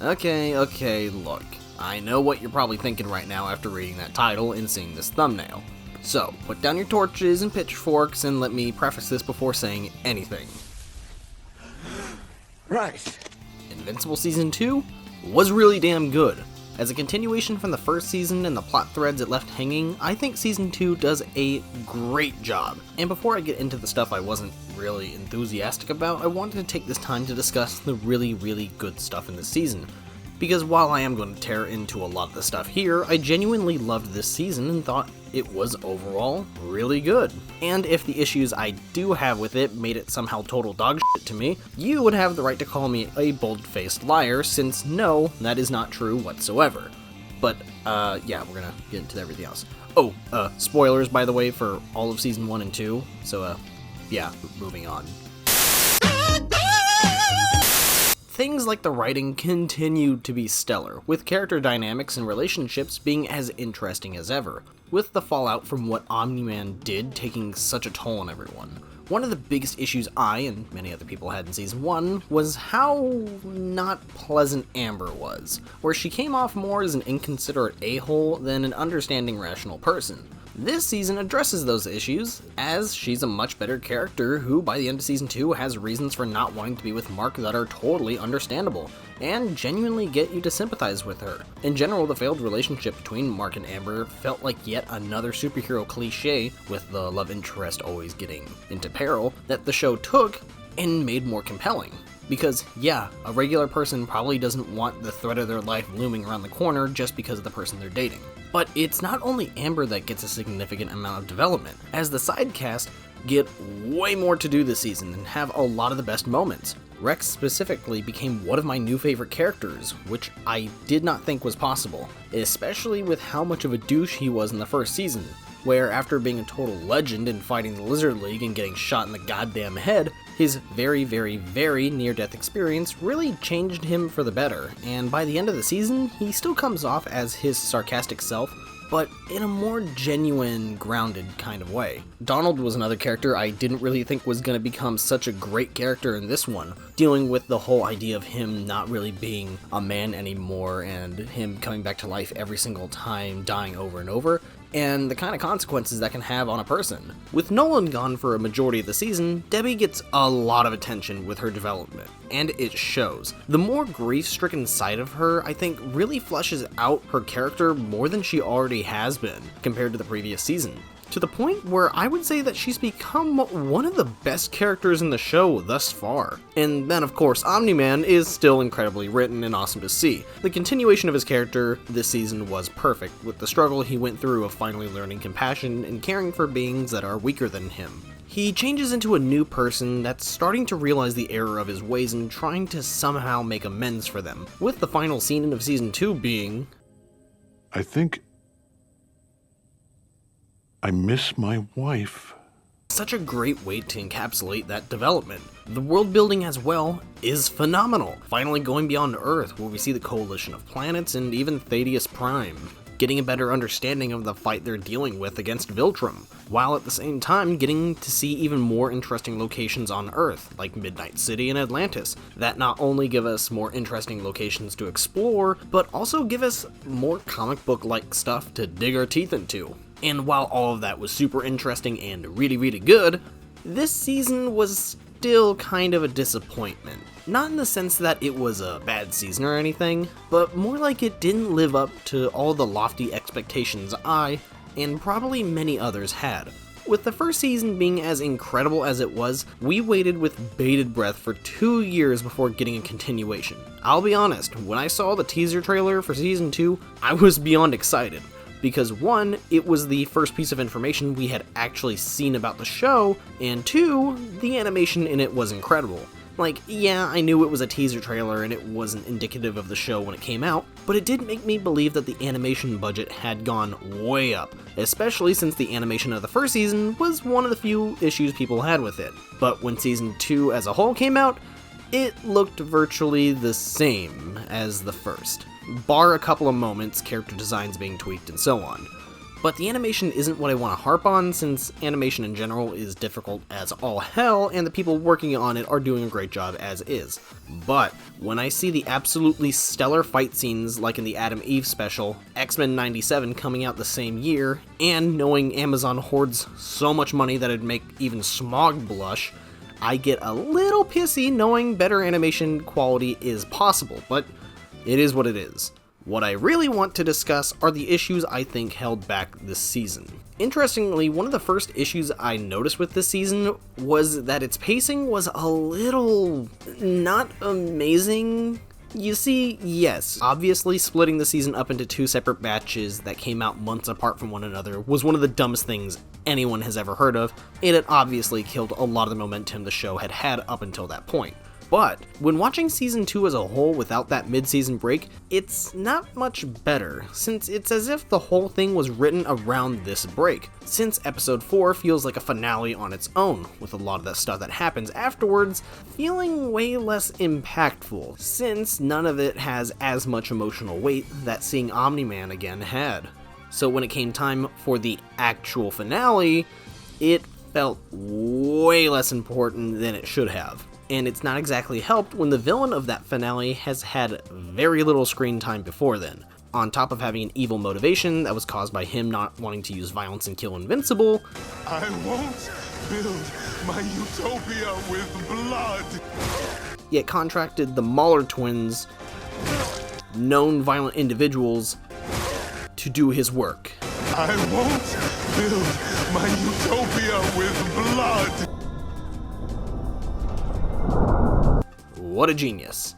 Okay, look. I know what you're probably thinking right now after reading that title and seeing this thumbnail. So, put down your torches and pitchforks and let me preface this before saying anything. Right. Invincible Season 2 was really damn good. As a continuation from the first season and the plot threads it left hanging, I think Season 2 does a great job. And before I get into the stuff I wasn't really enthusiastic about, I wanted to take this time to discuss the really good stuff in this season. Because while I am going to tear into a lot of the stuff here, I genuinely loved this season and thought it was overall really good. And if the issues I do have with it made it somehow total dog shit to me, you would have the right to call me a bold-faced liar, since no, that is not true whatsoever. But, yeah, we're gonna get into everything else. Oh, spoilers, by the way, for all of Season 1 and 2, so, yeah, moving on. Things like the writing continued to be stellar, with character dynamics and relationships being as interesting as ever, with the fallout from what Omni-Man did taking such a toll on everyone. One of the biggest issues I, and many other people had in Season 1, was how not pleasant Amber was, where she came off more as an inconsiderate a-hole than an understanding, rational person. This season addresses those issues, as she's a much better character who, by the end of Season 2, has reasons for not wanting to be with Mark that are totally understandable, and genuinely get you to sympathize with her. In general, the failed relationship between Mark and Amber felt like yet another superhero cliche, with the love interest always getting into peril, that the show took and made more compelling. Because, yeah, a regular person probably doesn't want the threat of their life looming around the corner just because of the person they're dating. But it's not only Amber that gets a significant amount of development, as the side cast get way more to do this season and have a lot of the best moments. Rex specifically became one of my new favorite characters, which I did not think was possible, especially with how much of a douche he was in the first season, where after being a total legend and fighting the Lizard League and getting shot in the goddamn head, his very near-death experience really changed him for the better, and by the end of the season, he still comes off as his sarcastic self, but in a more genuine, grounded kind of way. Donald was another character I didn't really think was going to become such a great character in this one, dealing with the whole idea of him not really being a man anymore and him coming back to life every single time, dying over and over, and the kind of consequences that can have on a person. With Nolan gone for a majority of the season, Debbie gets a lot of attention with her development, and it shows. The more grief-stricken side of her, I think, really fleshes out her character more than she already has been, compared to the previous season. To the point where I would say that she's become one of the best characters in the show thus far. And then of course Omni-Man is still incredibly written and awesome to see. The continuation of his character this season was perfect, with the struggle he went through of finally learning compassion and caring for beings that are weaker than him. He changes into a new person that's starting to realize the error of his ways and trying to somehow make amends for them, with the final scene of Season 2 being, I think I miss my wife. Such a great way to encapsulate that development. The world building as well is phenomenal, finally going beyond Earth, where we see the coalition of planets and even Thaddeus Prime, getting a better understanding of the fight they're dealing with against Viltrum, while at the same time getting to see even more interesting locations on Earth, like Midnight City and Atlantis, that not only give us more interesting locations to explore, but also give us more comic book-like stuff to dig our teeth into. And while all of that was super interesting and really good, this season was still kind of a disappointment. Not in the sense that it was a bad season or anything, but more like it didn't live up to all the lofty expectations I, and probably many others, had. With the first season being as incredible as it was, we waited with bated breath for 2 years before getting a continuation. I'll be honest, when I saw the teaser trailer for Season 2, I was beyond excited. Because 1, it was the first piece of information we had actually seen about the show, and 2, the animation in it was incredible. Like, yeah, I knew it was a teaser trailer and it wasn't indicative of the show when it came out, but it did make me believe that the animation budget had gone way up, especially since the animation of the first season was one of the few issues people had with it. But when Season 2 as a whole came out, it looked virtually the same as the first, bar a couple of moments, character designs being tweaked and so on. But the animation isn't what I want to harp on, since animation in general is difficult as all hell, and the people working on it are doing a great job as is. But when I see the absolutely stellar fight scenes like in the Adam Eve special, X-Men 97 coming out the same year, and knowing Amazon hoards so much money that it'd make even Smog blush, I get a little pissy knowing better animation quality is possible, but it is what it is. What I really want to discuss are the issues I think held back this season. Interestingly, one of the first issues I noticed with this season was that its pacing was a little not amazing. You see, yes, obviously splitting the season up into 2 separate batches that came out months apart from one another was one of the dumbest things anyone has ever heard of, and it obviously killed a lot of the momentum the show had had up until that point. But when watching season 2 as a whole without that mid-season break, it's not much better, since it's as if the whole thing was written around this break, since episode 4 feels like a finale on its own, with a lot of the stuff that happens afterwards feeling way less impactful, since none of it has as much emotional weight that seeing Omni-Man again had. So when it came time for the actual finale, it felt way less important than it should have. And it's not exactly helped when the villain of that finale has had very little screen time before then, on top of having an evil motivation that was caused by him not wanting to use violence and kill Invincible. I won't build my utopia with blood. Yet contracted the Mahler twins, known violent individuals, to do his work. I won't build my utopia with blood. What a genius.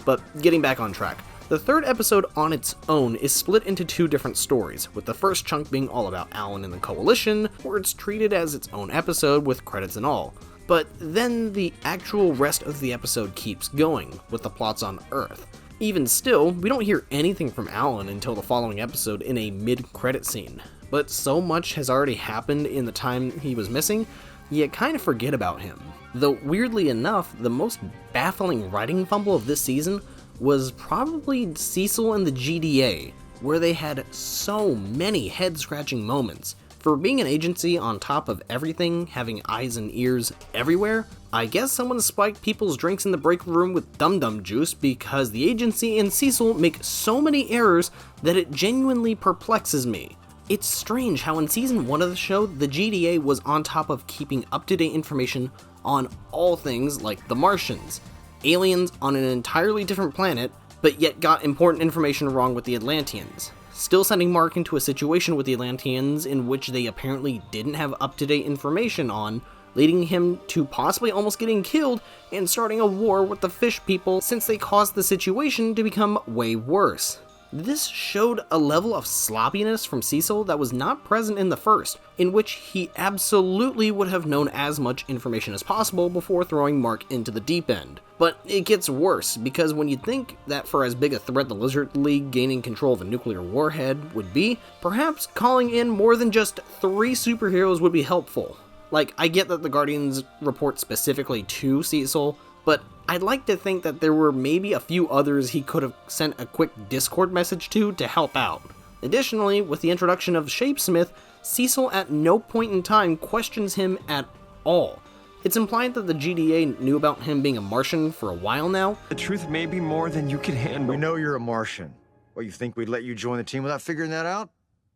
But getting back on track, the third episode on its own is split into 2 different stories, with the first chunk being all about Alan and the Coalition, where it's treated as its own episode with credits and all. But then the actual rest of the episode keeps going, with the plots on Earth. Even still, we don't hear anything from Alan until the following episode in a mid-credit scene. But so much has already happened in the time he was missing, you kind of forget about him. Though weirdly enough, the most baffling writing fumble of this season was probably Cecil and the GDA, where they had so many head-scratching moments. For being an agency on top of everything, having eyes and ears everywhere, I guess someone spiked people's drinks in the break room with dum-dum juice because the agency and Cecil make so many errors that it genuinely perplexes me. It's strange how in season 1 of the show, the GDA was on top of keeping up-to-date information on all things like the Martians, aliens on an entirely different planet, but yet got important information wrong with the Atlanteans, still sending Mark into a situation with the Atlanteans in which they apparently didn't have up-to-date information on, leading him to possibly almost getting killed and starting a war with the fish people since they caused the situation to become way worse. This showed a level of sloppiness from Cecil that was not present in the first, in which he absolutely would have known as much information as possible before throwing Mark into the deep end. But it gets worse, because when you'd think that for as big a threat the Lizard League gaining control of a nuclear warhead would be, perhaps calling in more than just 3 superheroes would be helpful. Like, I get that the Guardians report specifically to Cecil, but I'd like to think that there were maybe a few others he could have sent a quick Discord message to help out. Additionally, with the introduction of Shapesmith, Cecil at no point in time questions him at all. It's implied that the GDA knew about him being a Martian for a while now. The truth may be more than you can handle. We know you're a Martian. What, you think we'd let you join the team without figuring that out?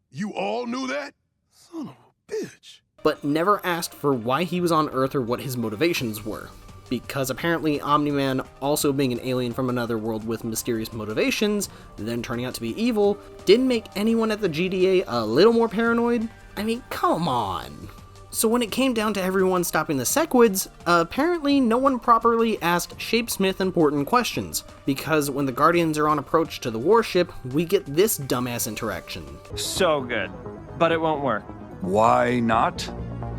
You all knew that? Son of a bitch. But never asked for why he was on Earth or what his motivations were. Because apparently Omni-Man, also being an alien from another world with mysterious motivations, then turning out to be evil, didn't make anyone at the GDA a little more paranoid? I mean, come on. So when it came down to everyone stopping the Sequids, apparently no one properly asked Shapesmith important questions, because when the Guardians are on approach to the warship, we get this dumbass interaction. So good, but it won't work. Why not?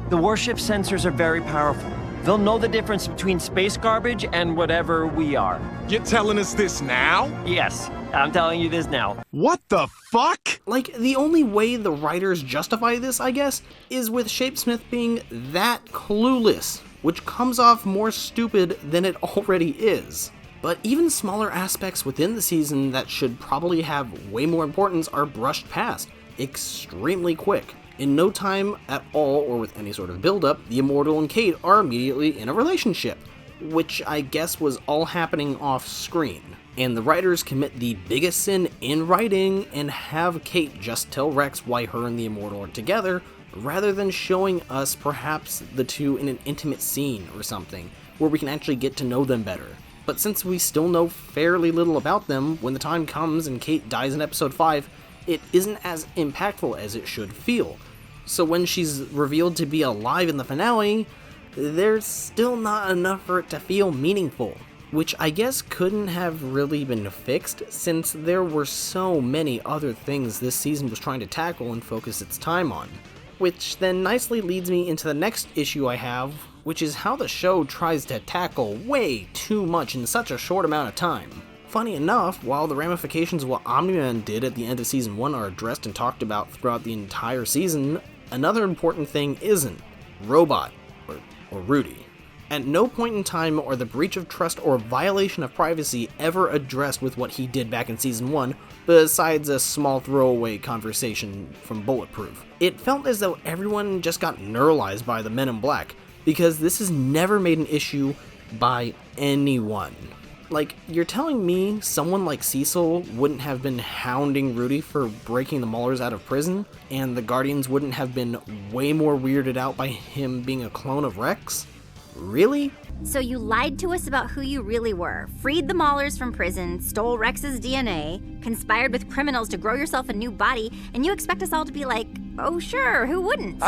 The warship sensors are very powerful. They'll know the difference between space garbage and whatever we are. You're telling us this now? Yes, I'm telling you this now. What the fuck? Like, the only way the writers justify this, I guess, is with Shapesmith being that clueless, which comes off more stupid than it already is. But even smaller aspects within the season that should probably have way more importance are brushed past extremely quick. In no time at all, or with any sort of build-up, the Immortal and Kate are immediately in a relationship, which I guess was all happening off-screen. And the writers commit the biggest sin in writing and have Kate just tell Rex why her and the Immortal are together, rather than showing us perhaps the two in an intimate scene or something, where we can actually get to know them better. But since we still know fairly little about them, when the time comes and Kate dies in episode 5, it isn't as impactful as it should feel. So when she's revealed to be alive in the finale, there's still not enough for it to feel meaningful, which I guess couldn't have really been fixed since there were so many other things this season was trying to tackle and focus its time on. Which then nicely leads me into the next issue I have, which is how the show tries to tackle way too much in such a short amount of time. Funny enough, while the ramifications of what Omni-Man did at the end of Season 1 are addressed and talked about throughout the entire season, another important thing isn't. Robot, or Rudy. At no point in time are the breach of trust or violation of privacy ever addressed with what he did back in Season 1, besides a small throwaway conversation from Bulletproof. It felt as though everyone just got neuralized by the Men in Black, because this is never made an issue by anyone. Like, you're telling me someone like Cecil wouldn't have been hounding Rudy for breaking the Maulers out of prison, and the Guardians wouldn't have been way more weirded out by him being a clone of Rex? Really? So you lied to us about who you really were, freed the Maulers from prison, stole Rex's DNA, conspired with criminals to grow yourself a new body, and you expect us all to be like, oh sure, who wouldn't?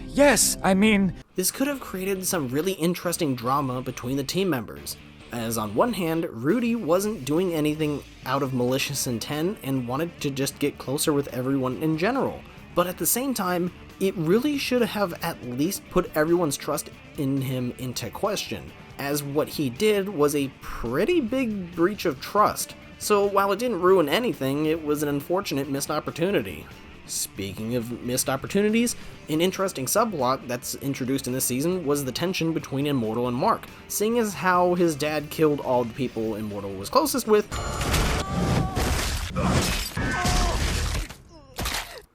Yes, I mean... This could have created some really interesting drama between the team members, as on one hand, Rudy wasn't doing anything out of malicious intent and wanted to just get closer with everyone in general. But at the same time, it really should have at least put everyone's trust in him into question, as what he did was a pretty big breach of trust. So while it didn't ruin anything, it was an unfortunate missed opportunity. Speaking of missed opportunities, an interesting subplot that's introduced in this season was the tension between Immortal and Mark, seeing as how his dad killed all the people Immortal was closest with,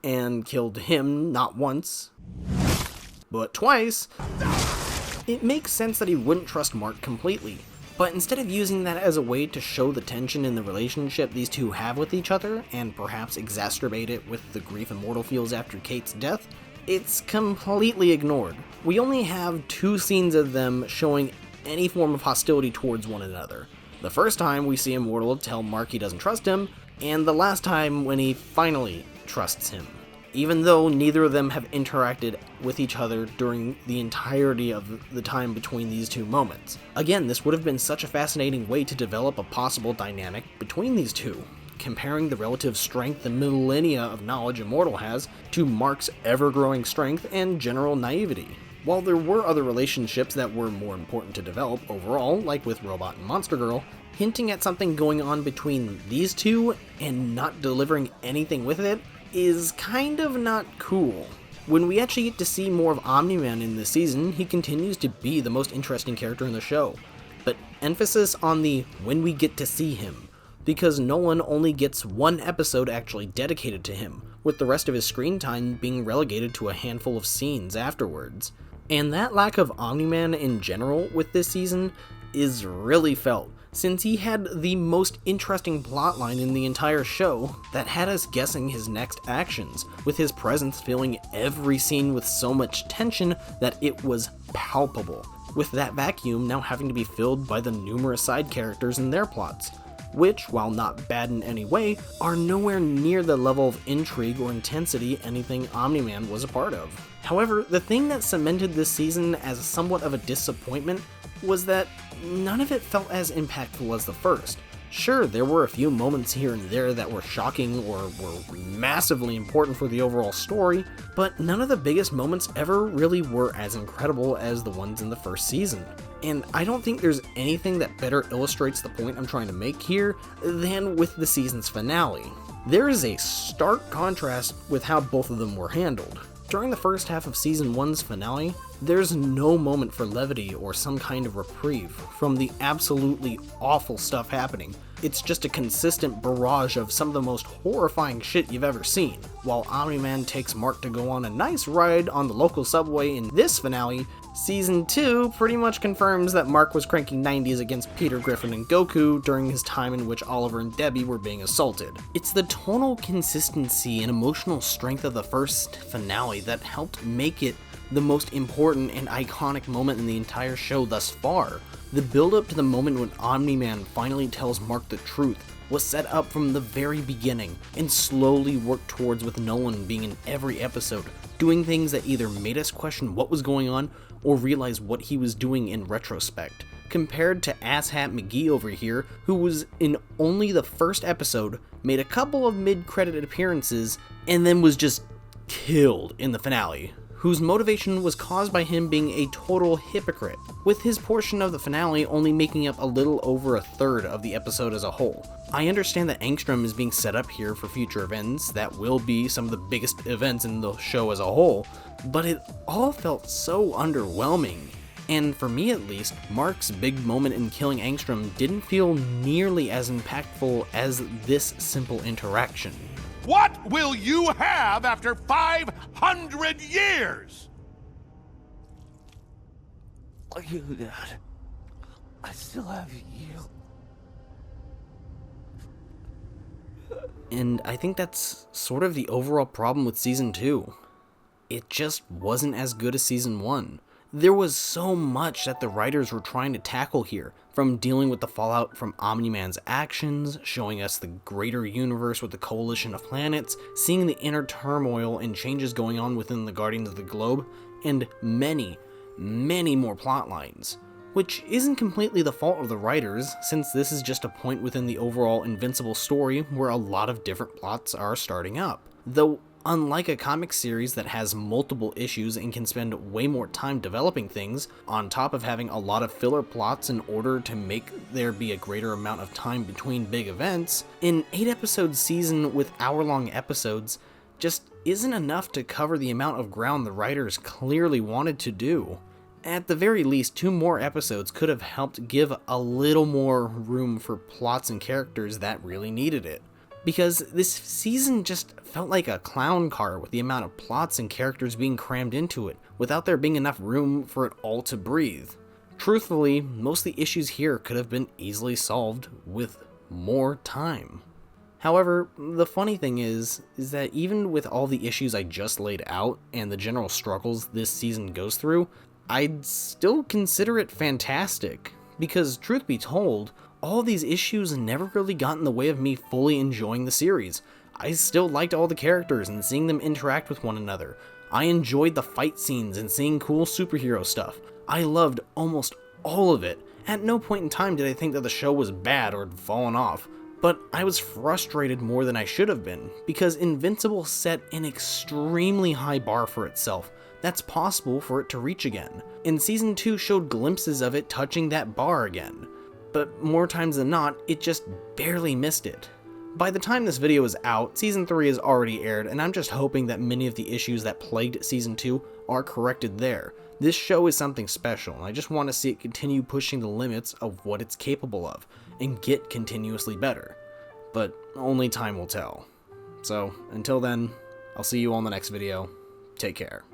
and killed him not once, but twice. It makes sense that he wouldn't trust Mark completely, but instead of using that as a way to show the tension in the relationship these two have with each other, and perhaps exacerbate it with the grief Immortal feels after Kate's death, it's completely ignored. We only have 2 scenes of them showing any form of hostility towards one another. The first time we see Immortal tell Mark he doesn't trust him, and the last time when he finally trusts him, even though neither of them have interacted with each other during the entirety of the time between these 2 moments. Again, this would have been such a fascinating way to develop a possible dynamic between these two, comparing the relative strength and millennia of knowledge Immortal has to Mark's ever-growing strength and general naivety. While there were other relationships that were more important to develop overall, like with Robot and Monster Girl, hinting at something going on between these two and not delivering anything with it is kind of not cool. When we actually get to see more of Omni-Man in this season, he continues to be the most interesting character in the show. But emphasis on the when we get to see him, because Nolan only gets 1 episode actually dedicated to him, with the rest of his screen time being relegated to a handful of scenes afterwards. And that lack of Omni-Man in general with this season is really felt, since he had the most interesting plotline in the entire show that had us guessing his next actions, with his presence filling every scene with so much tension that it was palpable, with that vacuum now having to be filled by the numerous side characters and their plots, which, while not bad in any way, are nowhere near the level of intrigue or intensity anything Omni-Man was a part of. However, the thing that cemented this season as somewhat of a disappointment was that none of it felt as impactful as the first. Sure, there were a few moments here and there that were shocking or were massively important for the overall story, but none of the biggest moments ever really were as incredible as the ones in the first season. And I don't think there's anything that better illustrates the point I'm trying to make here than with the season's finale. There is a stark contrast with how both of them were handled. During the first half of Season 1's finale, there's no moment for levity or some kind of reprieve from the absolutely awful stuff happening. It's just a consistent barrage of some of the most horrifying shit you've ever seen. While Omni-Man takes Mark to go on a nice ride on the local subway in this finale, Season 2 pretty much confirms that Mark was cranking 90s against Peter Griffin and Goku during his time in which Oliver and Debbie were being assaulted. It's the tonal consistency and emotional strength of the first finale that helped make it the most important and iconic moment in the entire show thus far. The build-up to the moment when Omni-Man finally tells Mark the truth was set up from the very beginning and slowly worked towards with Nolan being in every episode, doing things that either made us question what was going on or realize what he was doing in retrospect. Compared to Asshat McGee over here, who was in only the first episode, made a couple of mid-credited appearances, and then was just killed in the finale, whose motivation was caused by him being a total hypocrite, with his portion of the finale only making up a little over a third of the episode as a whole. I understand that Angstrom is being set up here for future events that will be some of the biggest events in the show as a whole, but it all felt so underwhelming. And for me at least, Mark's big moment in killing Angstrom didn't feel nearly as impactful as this simple interaction. What will you have after 500 years? You, Dad. I still have you. And I think that's sort of the overall problem with Season 2. It just wasn't as good as Season 1. There was so much that the writers were trying to tackle here, from dealing with the fallout from Omni-Man's actions, showing us the greater universe with the coalition of planets, seeing the inner turmoil and changes going on within the Guardians of the Globe, and many, many more plot lines. Which isn't completely the fault of the writers, since this is just a point within the overall Invincible story where a lot of different plots are starting up. Though, unlike a comic series that has multiple issues and can spend way more time developing things, on top of having a lot of filler plots in order to make there be a greater amount of time between big events, an 8-episode season with hour-long episodes just isn't enough to cover the amount of ground the writers clearly wanted to do. At the very least, 2 more episodes could have helped give a little more room for plots and characters that really needed it. Because this season just felt like a clown car with the amount of plots and characters being crammed into it, without there being enough room for it all to breathe. Truthfully, most of the issues here could have been easily solved with more time. However, the funny thing is that even with all the issues I just laid out and the general struggles this season goes through, I'd still consider it fantastic, because truth be told, all these issues never really got in the way of me fully enjoying the series. I still liked all the characters and seeing them interact with one another. I enjoyed the fight scenes and seeing cool superhero stuff. I loved almost all of it. At no point in time did I think that the show was bad or had fallen off. But I was frustrated more than I should have been, because Invincible set an extremely high bar for itself that's possible for it to reach again, and Season 2 showed glimpses of it touching that bar again. But more times than not, it just barely missed it. By the time this video is out, Season 3 has already aired, and I'm just hoping that many of the issues that plagued Season 2 are corrected there. This show is something special, and I just want to see it continue pushing the limits of what it's capable of, and get continuously better. But only time will tell. So, until then, I'll see you on the next video. Take care.